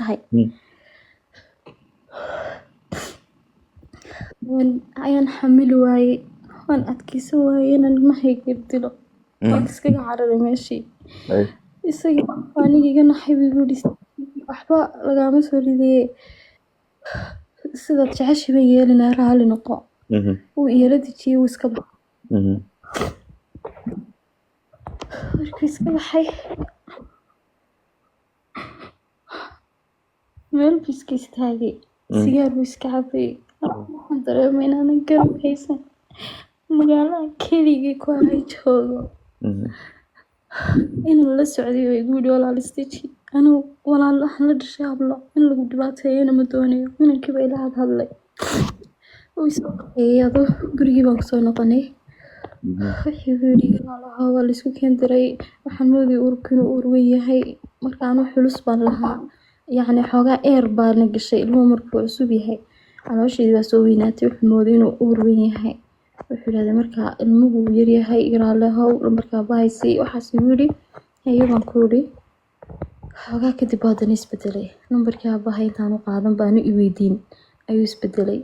lahay ayaan xamili waayey waan adkaysan waayey inaan ilmahayga dilo waan iskaga cararay meeshii isagii anigii iga naxay buu yidhi waxba lagama soo ridee sidaad jeceshay bay yeelinaa raali noqo wuu iyala dejiyey wuu iska baxay markuu iska baxay meel buu iska istaagay sigaar buu iska cabay waxaan dareemay inaanan garab haysan magaalada keligii ku ahay joogo inuu la socday oo igu yidhi walaal isteji anigu walaal waxaan la dhashay hablo in lagu dhibaateeyana ma doonayo inankiiba ila hadlay uu isoo qaxeeyey adoo gurigii baan kusoo noqonay wixii buu yidhi walaalaha waa laisku keen diray waxaan moodayay uurku inuu uur weyn yahay markaanu xulus baan lahaa yacni xoogaa eer baana gashay ilmuhu markuu cusub yahay caloosheedii baa soo weynaatay wuxuu mooday inuu uur weyn yahay wuxuu yidhahday markaa ilmuhu yaryahay igaraalehow markaa bahaysay waxaas igu yidhi hayo baan ku yidhi xoogaa kadib haddana isbedelay nambarkii aabahay intaan u qaadan baanu i weydiin ayuu isbedelay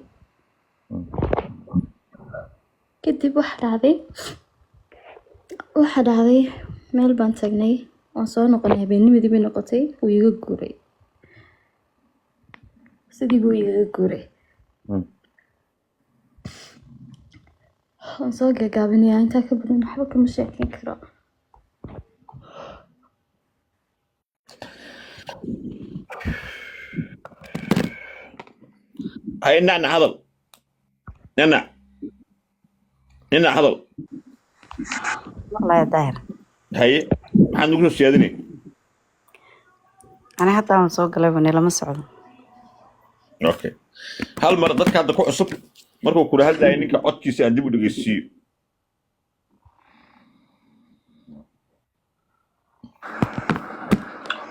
kadib waxa dhacday meel baan tagnay waan soo noqonay habeennimadii bay noqotay wuu iga guuray sidii buu igaga guuray waan soo gaagaabinayaa intaa ka badan waxba kama sheekeyn karo هاي نعنا هذا نعنا هذا والله يا داير هاي عندك نص يادني أنا حتى من سوق قلبني لما سعود اوكي هل مرة dadka hadda ku cusub markuu kula hadlayo ninka codkiisa aan dib u dhageysiyo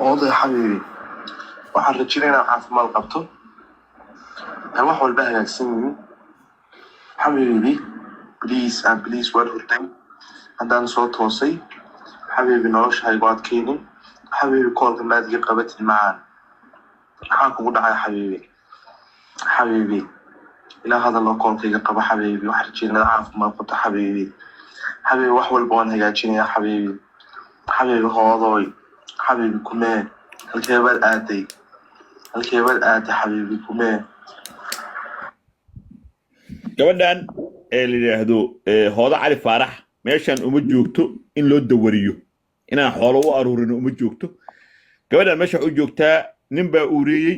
oday xabiibi waxaan rajaynayaa caafimaad qabto wax walba hagaagsan yihiin xabiibi please waad hurtay haddaan soo toosay xabiibi noloshaygu adkaynin xabiibi koolka maad iga qabatid macaan maxaa kugu dhacay xabiibi ilaa hadal oo koolka iga qaba xabiibi waxaan rajaynayaa caafimaad qabto xabiibi wax walba waan hagaajinayaa xabiibi hoodoy حبيبي كمان الكبار آتي حبيبي كمان gabadhan ee la yiraahdo hooda cali faarax meeshan uma joogto in loo dawariyo inaan xoolo u aruurino uma joogto gabadhan meesha u joogtaa nin baa uuriyay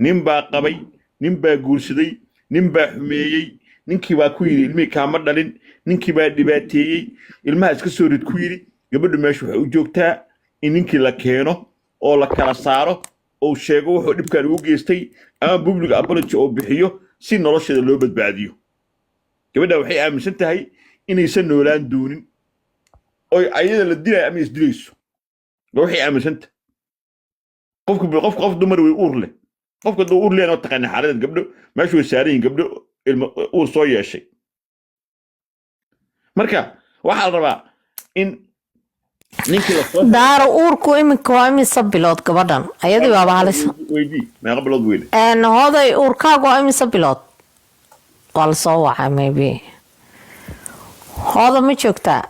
nin baa qabay nin baa guursaday nin baa xumeeyay ninkii baa ku yiri ilmi kaama dhalin ninkii baa dhibaateeyay ilmaha iska soo rid ku yiri gabadhu meesha waxa u joogtaa in ninkii la keeno oo la kala saaro oo sheego wuxuu dhibkan ugu geystay ama public apology oo bixiyo si nolosheeda loo badbaadiyo gabadha waxay aaminsan tahay inaysan noolaan doonin oo ayada la dilay ama isdilayso waxay aaminsan tahay qof dumar way uur leh qofka doo uur leh oo taqaan xaaladda gabdho meeshu way saareen gabdho ilmo uur soo yeeshay marka waxa la rabaa in daaro uurku iminka waa imise bilood gabadhan ayadii baaba halis weydii meeqa bilood weyne hooday uurkaagu waa imise bilood waa lasoo wacay maybe hooda ma joogtaa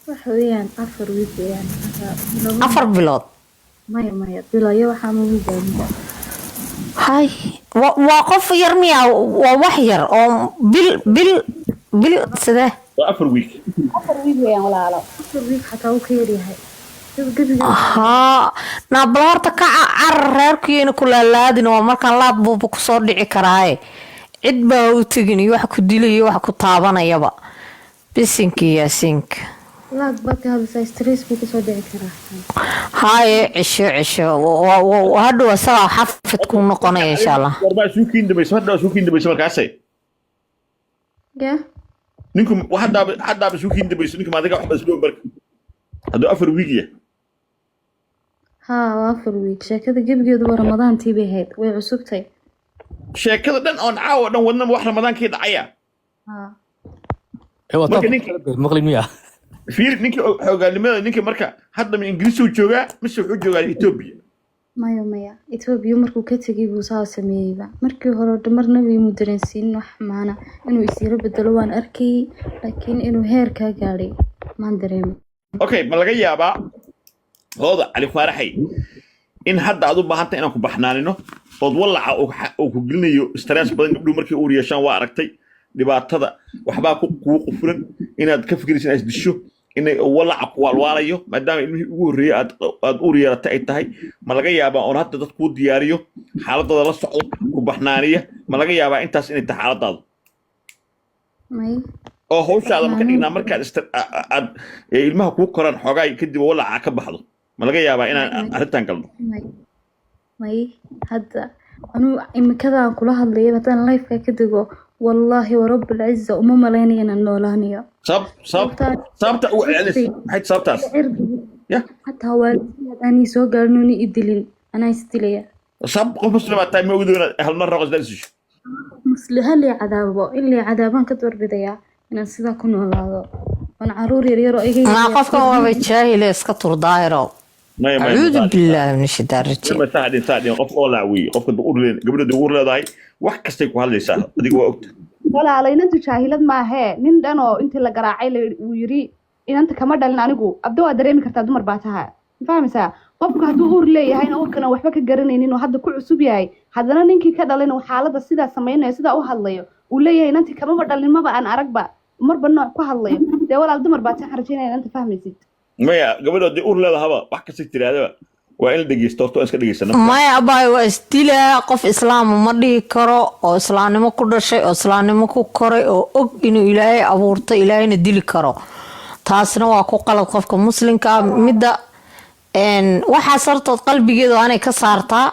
waxa weeyaan 4 wiil weeyaan 4 bilood maya bilayo waxaa ugu gaadhay hay waa qof yar miya waa wax yar oo bil sidee 4 week weeyaan walaalo 4 week xataa uu ka yaryahay naabal horta ka carar reerkiina ku laalaadin oo markaan laad buuba kusoo dhici karaaye cid baa u tegin iyo wax ku dilay wax ku taabanayaba bisinki yaasinka laad baa ka hadlaysaa stress buu kusoo dhici karaa haye cisho hadhow asagaa xafid ku noqonaya insha allah warbaa suukiin dambaysa markaasay ninku hadda suukiin dambaysa ninka maadaga waxba isdhow marka hadduu 4 week yahay waa 4 week sheekada gebigeedu waa ramadaantii bay ahayd way cusubtay sheekada dhan oon caawa dhan wadnaba wax ramadaankii dhacaya maqlin miya fiir ninkii hoggaanimada ninkii marka hadda ma ingiriisi uu joogaa mise wuxuu joogaa Ethiopia maya Ethiopia markuu ka tagay buu saa sameeyay markii hore dhamarna way mudaransiin wax maana inuu isira bedelo waan arkay laakiin inuu heer ka gaaray maan dareemo okay ma laga yaabaa hooda cali faaraxay in hadda aad u baahantay inaan ku baxnaanino ood wallaca oo ku gelinayo stress badan gabdho markii uu yeeshaan waa aragtay dhibaatada waxbaa ku qufulan inaad ka fikiraysid inaad disho inay wallaca ku walwaalayo maadaama ilmihii ugu horreeyay aad u yeelatay ay tahay ma laga yaabaa oon hadda dad kuu diyaariyo xaaladooda la socdo ku baxnaaniya ma laga yaabaa intaas inay tahay xaaladaadu may oo hawshaada marka dhignaa markaad aad ilmaha kuu koraan xoogaa kadib wallaca ka baxdo ma laga yaabaa inaan arrintan galno may hadda anu imikadaan kula hadlayo haddaan life-ka ka dego wallaahi warabbil ciza uma malaynaya inaan noolaanayo sababta u celis maxay sababtaas ya hataa waalidkii haddaanii soo gaarnooni idilin anaa isdilaya sabab qof muslimaa tahay ma ogdoona halmar raqos darisisho halii cadaabo ilii cadaabaan ka doorbidayaa inaan sidaa ku noolaado waan caruur yaryaroo iga ما قفك هو بتشاهي ليس كتر دايرو أعوذ بالله من الشيطان الرجيم ما ساعدين قف ولا عوي قف دور لين قبل دور لا داي wax kastay ku hadlaysaa adigu waa ogta walaalaynaantu jaahilad ma ahe nin dhan oo intii la garaacay uu yiri inanta kama dhalin anigu abdo waa dareemi kartaa dumar baa tahay fahmaysaa qofku hadduu uur leeyahay oo kana waxba ka garanaynin oo hadda ku cusub yahay haddana ninkii ka dhalin xaaladda sidaa sameynaya sidaa u hadlayo uu leeyahay inanti kama dhalin maba aan aragba marba nooc ku hadlayo dee walaal dumar baa tahay rajeenaya inanta fahmaysid maya gabadhoodii uur leedahaba wax kasta tiraadaba waa in la dhegeysto horta iska dhegeysano maya abaay waa isdilaa qof islaam ma dhihi karo oo islaamnimo ku dhashay oo islaamnimo ku koray oo og inuu ilaahay abuurtay ilaahayna dili karo taasna waa ku qalad qofka muslimka midda waxaa sartood qalbigeeda aanay ka saartaa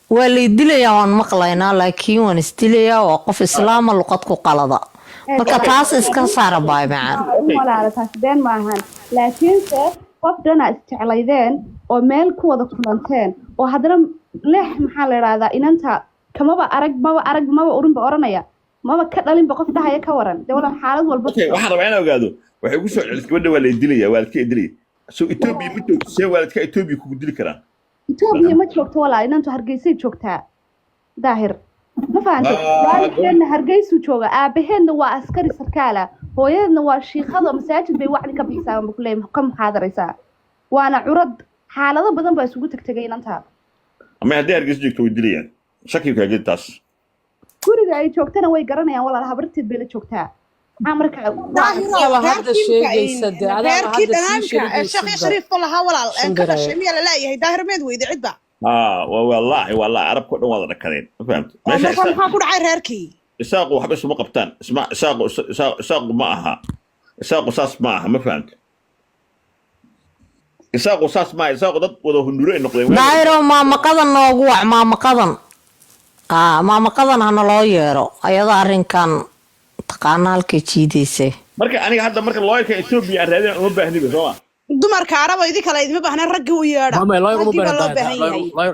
waa lay dilayaa waan maqlaynaa laakiin waan isdilayaa waa qof islaama luqad ku qalada marka taas iska saara baay macaan walaala taas been ma ahan laakiinse qof dhana isjeclaydeen oo meel ku wada kulanteen oo haddana leex maxaa la yidhaahdaa inanta kamaba arag maba urinba oranaya maba ka dhalinba qof dhahaya ka waran dee walaal xaalad walba waxaan rabaa inaan ogaado waxay ugu soo celis gabadha waa lay dilaya waalidka dilaya soo Ethiopia ma joogto see waalidka Ethiopia kugu dili karaan Ethiopia ma joogto walaal inantu Hargeysay joogtaa daahir ma fahanto waalidkeena Hargeysu jooga aabaheedna waa askari sarkaala hooyadna waa shiikhada masaajid bay wacdi ka bixisaan ma kulay ka muxaadaraysaa waana curad xaalado badan baa isugu tagtagay inanta ama haddii Hargeysa joogto way dilayaan shaki ka gidtaas guriga ay joogtana way garanayaan walaal habarteed bay la joogtaa marka هذا الشيء يسد هذا الشيء شريف والله ولا كذا شيء ميلا لا يهي داهر ميد ويدي عدبا والله عرب كلهم وضع كرين فهمت ماشي ما كل عير هركي ساقوا حبس ما قبطان اسمع ساقوا معها ساقوا ساس معها ما فهمت ساقوا ساس معها ساقوا ضد وده هندورين نقطة دايرو ما مقدن نوقوع ما مقدن ما مقدن أنا لا يرى أيضا أرين كان تقانال كيتشيديسه marka aniga hadda marka looyarka Ethiopia raadin uma baahniba soo dumarka arabo idin kala idin baahna rag u yeedha ما لا يرمو بين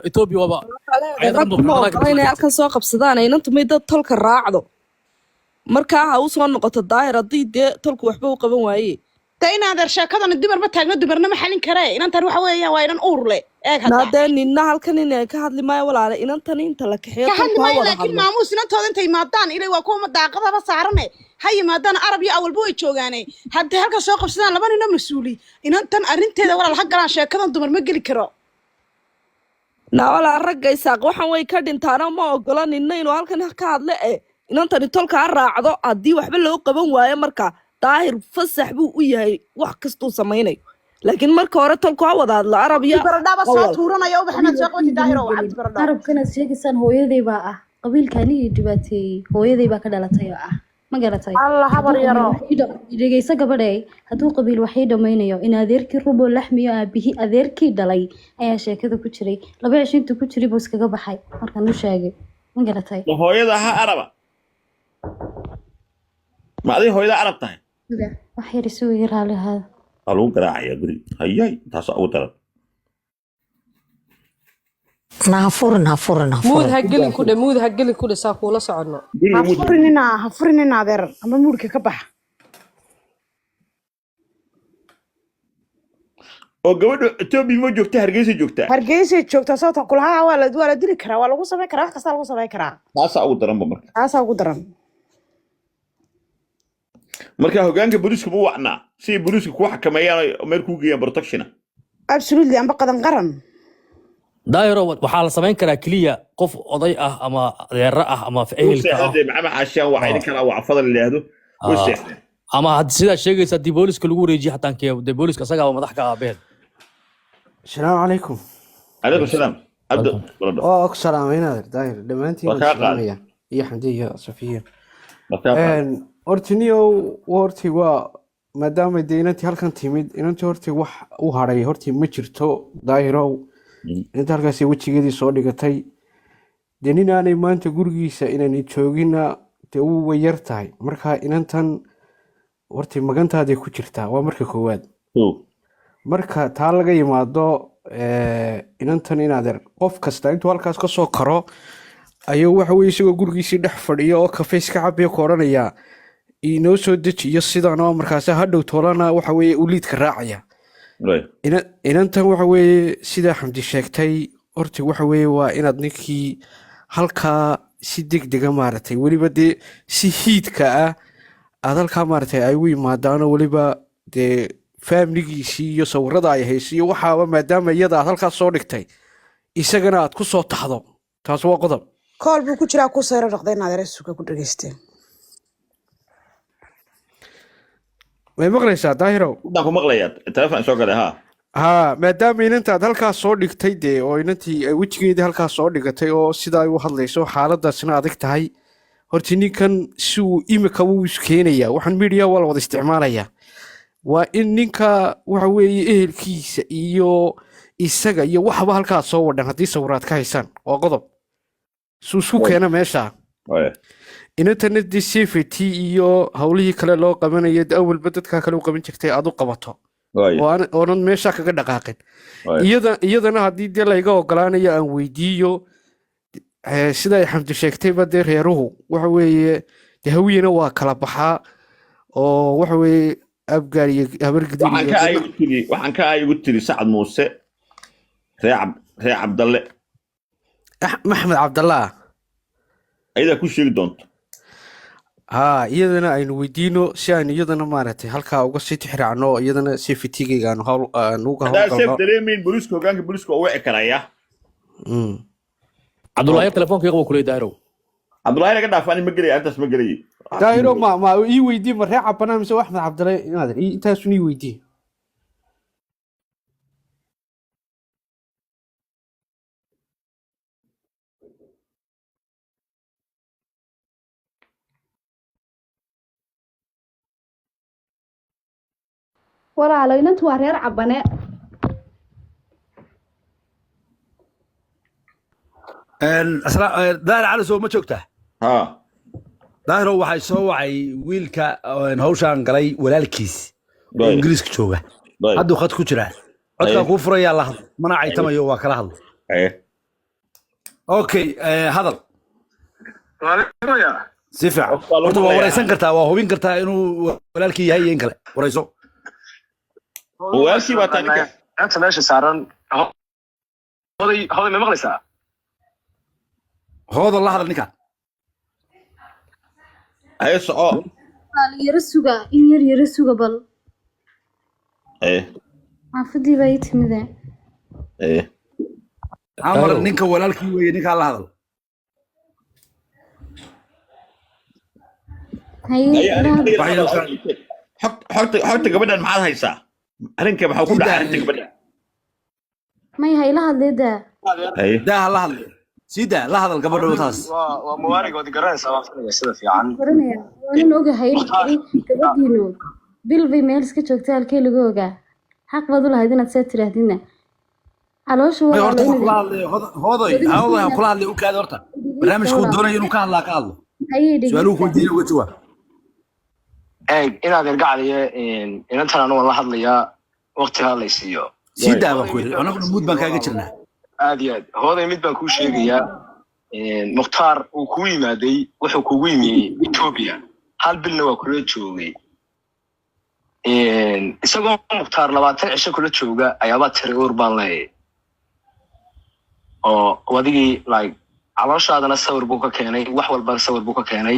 إثيوبيا وبا inay halkan soo qabsadaan inantu may dad tolka raacdo markaa ha u soo noqoto daahir haddii dee tolku waxba u qaban waaye tayna adeer sheekadan dumar ma taagna dumarna ma xalin karee inantan waxa weeyaan waa inan uur leh eeg hadda naadee ninna halkan inay ka hadli maayo walaale inantan inta la kaxeeyo ka hadli maayo laakiin maamuus inantooda intay imaadaan ilay waa kuwa daaqadaba saarane ha yimaadaan arab iyo awalba way joogaane haddii halka soo qabsadaan laba nina mas-uuli inantan arrinteeda walaal ha galaan sheekadan dumar ma geli karo walaa ragga isaaq waxaan way ka dhintaana ma ogola ninna inuu halkan ka hadle inantani tolka ha raacdo haddii waxba loo qaban waayo marka daahir fasax buu u yahay wax kastuu samaynayo laakiin marka hore tolku ha wada hadlo arab iyo baradhaba soo tuuranaya ubaxnaad soo qabti daahir oo cabdi baradhaba arabkanaad sheegaysaan hooyaday baa ah qabiilkaani dhibaateeyey hooyaday baa ka dhalatay oo ah ma garatay Allah habar yaro dhegeysa gabadhay hadduu qabiil waxay dhamaynayo in adeerkii rubo laxmiyo aabihi adeerkii dhalay ayaa sheekada ku jiray laba cishinta ku jiray buu iskaga baxay markaan u sheegay ma garatay hooyada ha araba ma adii hooyada arab tahay wax yar isugu yaraale hada lagu garaacaya guri hayay taas ugu daran nafurin muud ha gelin ku dhe saa kuula soconno ha furinina adeer ama muurka ka baxa oo gabadha Ethiopia ma joogta Hargeysa joogta hargeysa joogta sababta kulaha waa la dili karaa waa lagu sameyn karaa wax kasta lagu sameyn karaa taasa ugu daran marka taasa ugu daran marka hogaanka booliska buu wacnaa si booliska ku xakameeyaan meel ku geeyaan protection absolutely amba qadan qaran daayiro waxaa la samayn karaa kaliya qof oday ah ama adeer ah ama ficilka ah maxamed xaashaan waxa idin kala waa fadal leeyahay wixii ama sida sheegaysa di booliska lagu wareejiyo xataan kee de booliska asaga madax ka aabeen السلام عليكم. عليكم السلام عبد أكثر عمينا داير دمانتي وسلامية يا حمدي يا صفية أرتنيو وارتي ما دام دينتي هالكن تيمد إن أنت أرتي وهاري أرتي مجرتو دايرو أنت هالكاسي وجهي جدي صادق تاي ديننا أنا ما أنت جورجيسا إن نتشوجينا تو ويرتاي مركها إن أنت أرتي مجنت هذه كوجرتا ومركها كواد marka taa laga yimaado inantan inaadeer qof kasta intuu halkaas ka soo karo ayuu waxa weeye isagoo gurigiisii dhex fadhiyo oo kafeys ka cabiyo ka oranaya inoo soo dejiyo sidaan oo markaas hadhow toolana waxa weeye uu liidka raacaya inantan waxa weeye sida xamdi sheegtay horti waxa weeye waa inaad ninkii halkaa si degdega maaragtay weliba dee si hiidka ah aad halkaa maaragtay ay u yimaadaano weliba dee faamiligiisii iyo sawirada ay hayso iyo waxaaba maadaama iyada aad halkaas soo dhigtay isagana aad ku soo taxdo taas waa qodob kool buu ku jiraa ku soo dhaqday inaad rasuulka ku dhageysteen way maqlaysaa daahiro waxaan ku maqlayaa telefoon soo galay maadaama inantaad halkaas soo dhigtay dee oo inantii wejigeedii halkaas soo dhigatay oo sidaa ay u hadlayso xaaladaasna adag tahay horti ninkan si uu imika wuu iskeenayaa waxaan media waa la wada isticmaalayaa waa in ninka waxa weeye ehelkiisa iyo isaga iyo waxba halkaas soo wadhan haddii sawiraad ka haysaan waa qodob suusku keena meesha inantanna dee safety iyo howlihii kale loo qabanayo awalba dadkaa kale u qaban jirtay aad u qabato oonan meesha kaga dhaqaaqin iyadana haddii dee layga ogolaanayo aan weydiiyo sida ay xamdi sheegtayba dee reeruhu waxa weeye dee hawiyena waa kala baxaa oo waxa weeye أبقى أبرق waxaan ka ay ugu tiri Sacad Muuse ree Cabdalle Maxamed Cabdallah ayda ku sheegi doonto iyadana aynu weydiino si aan iyadana maaragtay halkaa uga sii tixraacno iyadana si fitigiga aan uga hawlgalno dareemin booliska hogaanka booliska oo wici karaya Cabdullaahi telefoonka iyagu kulay daayro Cabdullaahi laga dhaafaan ma galay antaas ma galay daayro ma ii weydii ma ree cabana mise Axmed Cabdullaahi inaadeer intaas ii weydii walaalo inantu waa reer cabane daahir cali soo ma joogtaa daahiro waxay soo wacay wiilka hawshaan galay walaalkiis oo ingiriiska jooga hadduu khad ku jiraa codkaa kuu furayaa la hadlo mana caytamayo waa kala hadlo okay hadal si fiican horta waa waraysan kartaa waa hubin kartaa inuu walaalkii yahay iyo in kale warayso walaalkii waa taanka anta meesha saaran hoday ma maqlaysaa hooda la hadal ninkaan ay soo yara suga in yara suga bal afadii bay timide amar ninka walaalkii weeye ninka la hadal xogta gabadhan maxaad haysaa arrinka maxaa ku dhacay arrinta gabadhan may hayla hadleeda daa la hadlay sida la hadal gabadha taas waa mubaarag wadi garanaysa waa sida fiican garanaya waan ogahay gabadhiinu bil bay meel iska joogtay halkee lagu ogaa xaq baad u lahayd inaad soo tirahdina caloosha waa horta hooday kula hadlay u kaad horta barnaamijku doonayo inuu ka hadlaa ka hadlo su'aaluhu ku diin uga jawaab inaad ergacdaye inantan anu la hadlayaa waqti hadlaysiiyo sida baan ku yiri anaguna mood baan kaaga jirnaa aad iyo aad hooday mid baan kuu sheegayaa mukhtaar uu kuu yimaaday wuxuu kugu yimiyey Ethiopia hal bilna waa kula joogay isagoo mukhtaar 20 cisho kula jooga ayaaba tiri uur baan leeyahay oo wadigii like calooshaadana sawir buu ka keenay wax walba sawir buu ka keenay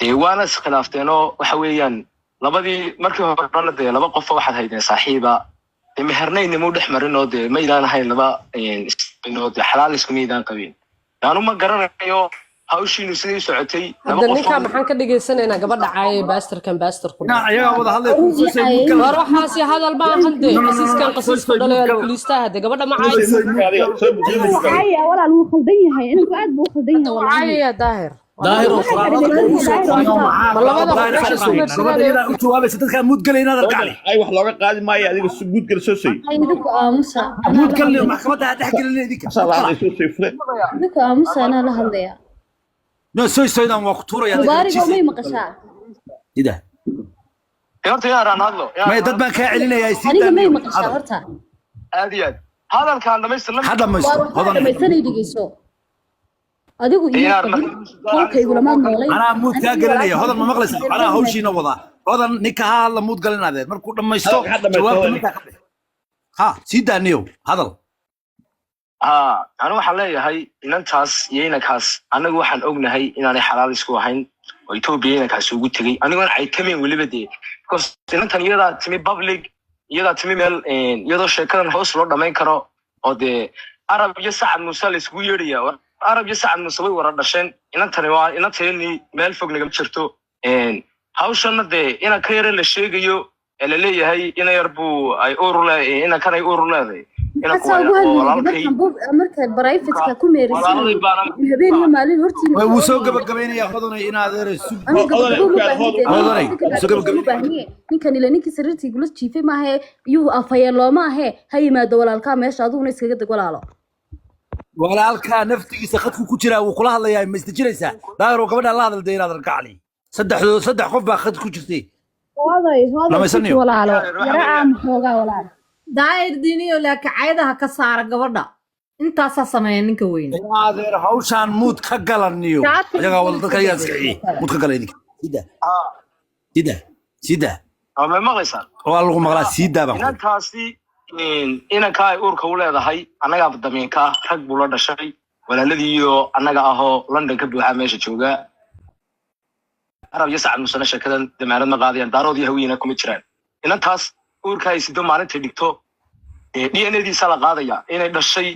dee waana iskhilaafteen oo waxa weeyaan labadii markii hore dee laba qof waxaad haydeen saaxiiba dee mehernayn muu dhex marin oo dee ma idaan ahayn laba inoo dee xalaal isku miidaan qabin yaanu ma garanayo hawshiinu sidii socotay hadda ninka maxaan ka dhageysanaynaa gabadha caayay baastarkan baastarku ayaga wada hadlay war waxaasi hadal baa hande qasiskan qasisku dhalay booliistaha hade gabadha ma caayay walaal wuu khaldan yahay inuu aad buu khaldan yahay walaal caayay daahir daahir oo jawaabaysa dadka mudgal inaad arkaan ay wax looga qaadi maayo adiga mudgal soo sey idinku aamusa mudgal maxkamadda dhex gelin idinka idinku aamusa ana la hadlaya no soydan waa ku tuuraya mubaarigo may maqashaa ida horta yaaraan hadlo may dad baan ka celinayaa aniga may maqashaa horta aad iyo aad hadalkaan dhamaystiran dhamaysanay dhigeyso adigu iyo qolkaygu lama noolay anaa muud kaa gelinaya hodan ma maqlaysa anaa hawshiina wadaa hodan ninka ha hadla muud galinaadee markuu dhamaysto jawaabta ninka ka bix ha sii daaniyo hadal anu waxaan leeyahay inantaas iyo inankaas anagu waxaan ognahay inaanay xalaal isku ahayn oo Ethiopia inankaas ugu tagay aniguna ay kameen waliba dee because inantan iyadaa timi public iyadaa timi meel iyadoo sheekadan hoos loo dhamayn karo oo dee Arab iyo Sacad Muuse la isku yeedhaya Arab iyo Sacad Muuse way wara dhasheen inantani waa inanteeni meel fog naga jirto hawshanna dee ina ka yar la sheegayo ee la leeyahay ina yar buu ay urule ina kan ay urulaaday marka barayfadka ku meeraysan habeenna maalin hortii way uu soo gabagabeynaya hodanay inaad ereyso ninkan ila ninkii sariirtii gula jiifay maahe iyuu afayeen looma ahe ha yimaado walaalkaa meesha aduguna iskaga deg walaalo walaalkaa naftigiisa khadku ku jira wuu kula hadlayaa ma istajinaysaa daahir oo gabadha la hadalday inaad argacli saddex qof baa khad ku jirtay walaalo yara aan xoogaa walaalo daahir diiniyo laakiin cayadaha ka saara gabadha intaasaa sameeya ninka weyn adeer hawshaan muud ka galaniyo ayagaa wada dadka ayaa iskaciye muud ka gala idinka sida ma maqlaysaa waa lagu maqlaa sida baan inantaasi inanka ay uurka u leedahay annagaa damiinka rag buu la dhashay walaaladii iyo annaga ahoo London ka buuxa meesha jooga Arab iyo Sacad Muuse sheekadan damaanad ma qaadayaan daarood iyo hawiina kuma jiraan inantaas uurka ay sido maalinta dhigto DNA-diisa la qaadaya inay dhashay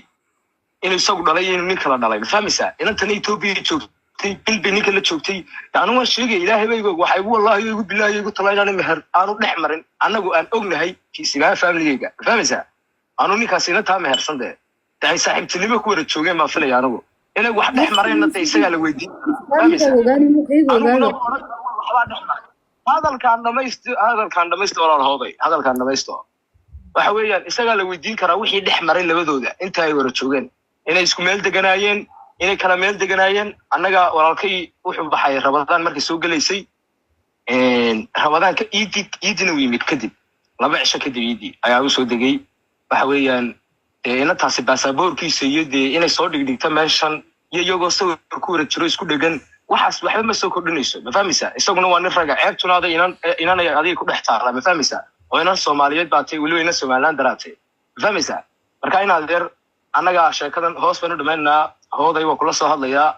inay isagu dhalay inuu nin kala dhalay fahmaysaa inantan Ethiopia joogtay bilbi ninka la joogtay taanu waan sheegay ilaahay baygo waxay wallahi igu billahi igu talaynaan meher aanu dhex marin anagu aan ognahay kiisiga family-ga fahmaysaa aanu ninkaas inantaa mehersan dee tahay saaxiibtinimo ku wada joogeen ma filaya anagu inay wax dhex mareen inta isaga la weydiin fahmaysaa hadalkaan dhamaysto walaal hooday hadalkaan dhamaysto waxa weeyaan isaga la weydiin karaa wixii dhex maray labadooda inta ay wada joogeen inay isku meel deganaayeen inay kala meel deganaayeen annaga walaalkay wuxuu baxay Ramadaan markii soo galaysay Ramadaanka iidina uu yimid kadib 2 cisho kadib iidi ayaa uu soo degay waxa weeyaan inantaasi baasaboorkiisa iyo inay soo dhigdhigta meeshan iyo iyagoo sawir ku wada jiro isku dhegan waxaas waxba ma soo kordhinayso ma fahmaysaa isaguna waa nin raga ceebtunaada inaan adiga ku dhex taala ma fahmaysaa oo inan Soomaaliyeed baatay waliba inan Soomaaliland daraatay ma fahmaysaa marka inaad deer annaga sheekadan hoos baan u dhameynaa hooday waa kula soo hadlayaa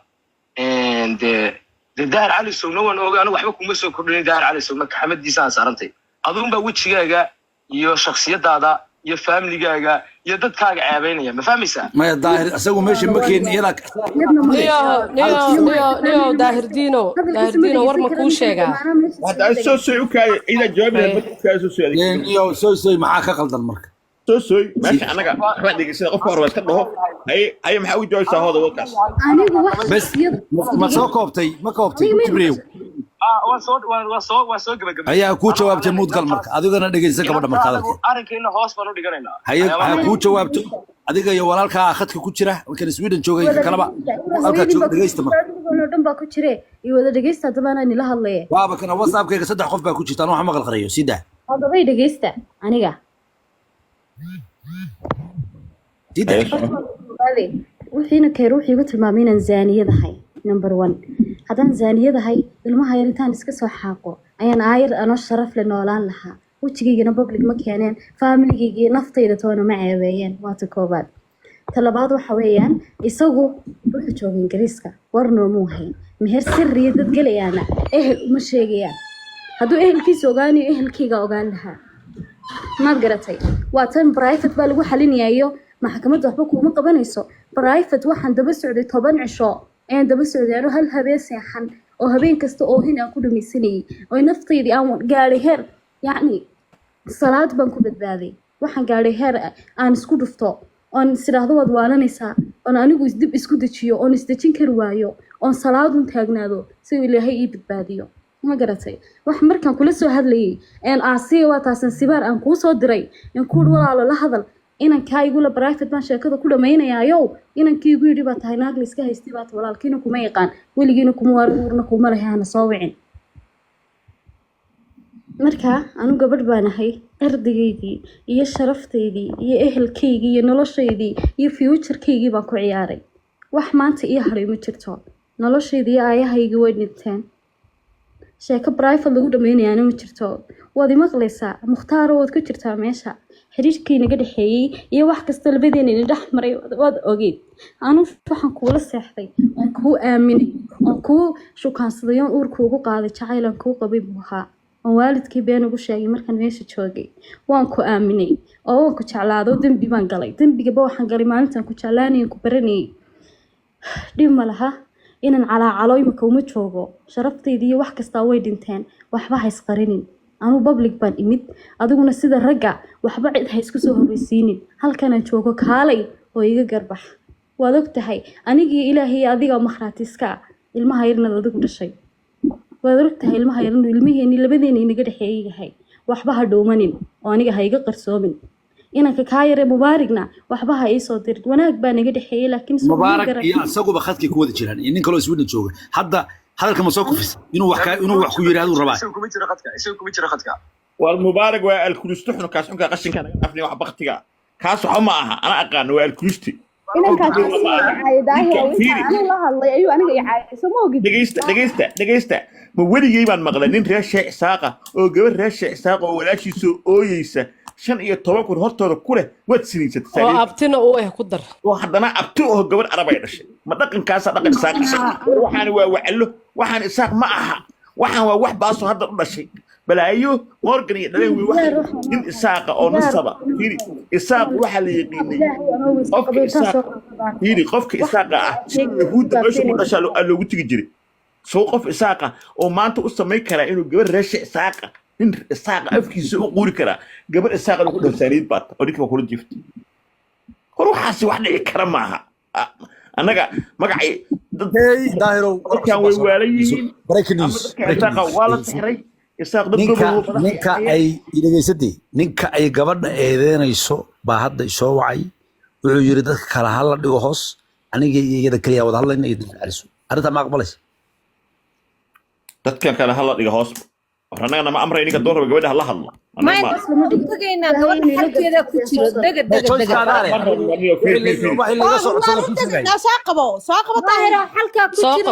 Daahir Cali Sow no one oga anigu waxba kuma soo kordhin Daahir Cali Sow marka xamadiisa aan saarantay aduunba wajigaaga iyo shakhsiyadaada iyo family-gaaga iyo dadkaaga ceebeynaya ma fahmaysaa ma daahir asagu meesha ma keen iyada niyo daahir diino war ma kuu sheegaa hada soo soo u kaay ila jawaabna ma ka soo soo iyo soo maxaa ka qaldan marka soo meesha anaga waxba dhigisada qof hore iska dhaho ay maxaa u joogtaa hooda wadkaas anigu wax bas ma soo koobtay jibriil waa soo gabagabay ayaa ku jawaabtay mudgal marka adigana dhageysan gabadha marka hadalka arrinkeena hoos baan u dhiganaynaa ayaa ku jawaabto adiga iyo walaalka khadka ku jira marka Sweden joogay kalaba halka joog dhageysta marka dhan baa ku jire iyo wada dhageysta dabana ila hadlaya waaba kana WhatsApp-kayga 3 qof baa ku jirta wax maqal qarayo sida hadabay dhageysta aniga sida wixiina kay ruuxii ugu tilmaamay inaan zaaniyadahay number 1 haddaan zaaniyadahay ilmaha yar intaan iska soo xaaqo ayaan aayar anoo sharaf leh noolaan lahaa wejigaygana public ma keeneen familigaygii naftayda toona ma ceebeeyeen waa ta koobaad talabaad waxa weeyaan isagu wuxuu joogay ingiriiska warnoo muu hayn meher sirriya dad gelayaana ehel uma sheegayaan hadduu ehelkiisa ogaanayo ehelkayga ogaan lahaa maad garatay waa tan private baa lagu xalinayayo maxkamadda waxba kuma qabanayso private waxaan daba socday 10 cisho ayaan daba socday anoo hal habeen seexan oo habeen kasta oo hin aan ku dhamaysanayay oo naftaydii aan gaadhay heer yacni salaad baan ku badbaaday waxaan gaadhay heer aan isku dhufto oon isiraahdo waad waalanaysaa oon anigu isdib isku dejiyo oon isdejin kari waayo oon salaadun taagnaado si ilaahay ii badbaadiyo ma garatay wax markaan kula soo hadlayay aasiya waa taasan sibaar aan kuu soo diray in ku walaalo la hadal inankaa igula private baan sheekada ku dhamaynayaayo inankii igu yidhi baa tahay naag la iska haystay baa walaalkiina kuma yaqaan weligiina kuma waarna kuma lahay hana soo wicin marka anu gabadh baan ahay ardaygaygii iyo sharaftaydii iyo ehelkaygii iyo noloshaydii iyo future-kaygii baan ku ciyaaray wax maanta ii haray ma jirto noloshaydii iyo aayahaygii way dhinteen sheeko private lagu dhamaynayaana ma jirto waad imaqlaysaa mukhtaaro waad ku jirtaa meesha xiriirkii naga dhaxeeyay iyo wax kasta labadeena ina dhex maray waad ogeyd anu waxaan kuula seexday oon kuu aaminay oon kuu shukaansaday oon uurka ugu qaaday jacaylan kuu qabay buu ahaa oon waalidkii been ugu sheegay markaan meesha joogay waan ku aaminay oo waan ku jeclaado dembi baan galay dembigaba waxaan galay maalintaan ku jeclaanayay ku baranayay dhib ma laha inaan calaacalo imika uma joogo sharaftayda iyo wax kastaa way dhinteen waxba ha isqarinin anu public baan imid adiguna sida ragga waxba cid ha isku soo horreysiinin halkanaan joogo kaalay oo iga garbax waad og tahay anigii ilaahay adiga makhraatiska ilmaha yarna adigu dhashay waad og tahay ilmaha yarna ilmaheeni labadeena inaga dhaxeeyay yahay waxba ha dhoomanin oo aniga ha iga qarsoomin inanka kaa yare mubaarigna waxba ha ii soo dirin wanaag baa naga dhaxeeyay laakiin mubaarak iyo asaguba khadkii ku wada jiraan iyo nin kaloo Sweden jooga hadda hadalka ma soo kufis inuu wax ku yiraahdo rabaa isagu kuma jira khadka war mubaarak waa alkulustuxnu kaas xunka qashinka naga afnay wax baqtiga kaas waxa ma aha ana aqaan waa alkulusti inankaas anu la hadlay ayuu aniga i caayay ma ogid dhageysta ma weligay baan maqlay nin reer Sheekh Isaaqa oo gabar reer Sheekh Isaaqa oo walaashiisa ooyeysa 15 kun hortooda ku leh wad siniisatay oo abtina uu ku dar oo haddana abti oo gabar arab ay dhashay ma dhaqankaas dhaqan Isaaq waxaan waa waclo waxaan Isaaq ma aha waxaan waa wax baaso hadda u dhashay balaayo Morgan iyo dhaleen way wax in Isaaq oo nasaba fiiri Isaaq waxa la yaqaanay qofka Isaaq ah yahuud meesha ku dhashay loogu tigi jiray soo qof Isaaq oo maanta u sameey kara inuu gabar reer Sheekh Isaaaq in Isaaq afkiisa u qori kara gabar Isaaq lagu dhasaaneed baad oo ninka kula jiftay ruuxaasi wax dhici kara maaha anaga magacay daahiro kan way waalayiin breaking news wala sixray Isaaq dad ninka ay dhageysatay ninka ay gabadha eedeynayso baa hadda soo wacay wuxuu yiri dadka kala hal la dhigo hoos aniga iyada kaliya wada hadlayna iyo difacayso arinta ma aqbalayso dadka kala hal la dhigo hoos waranaga ma amray ninka doorba gabadha la hadlo ما تجينا قبل حكينا كتير دقة ساقبوا طاهرة حلقة كتير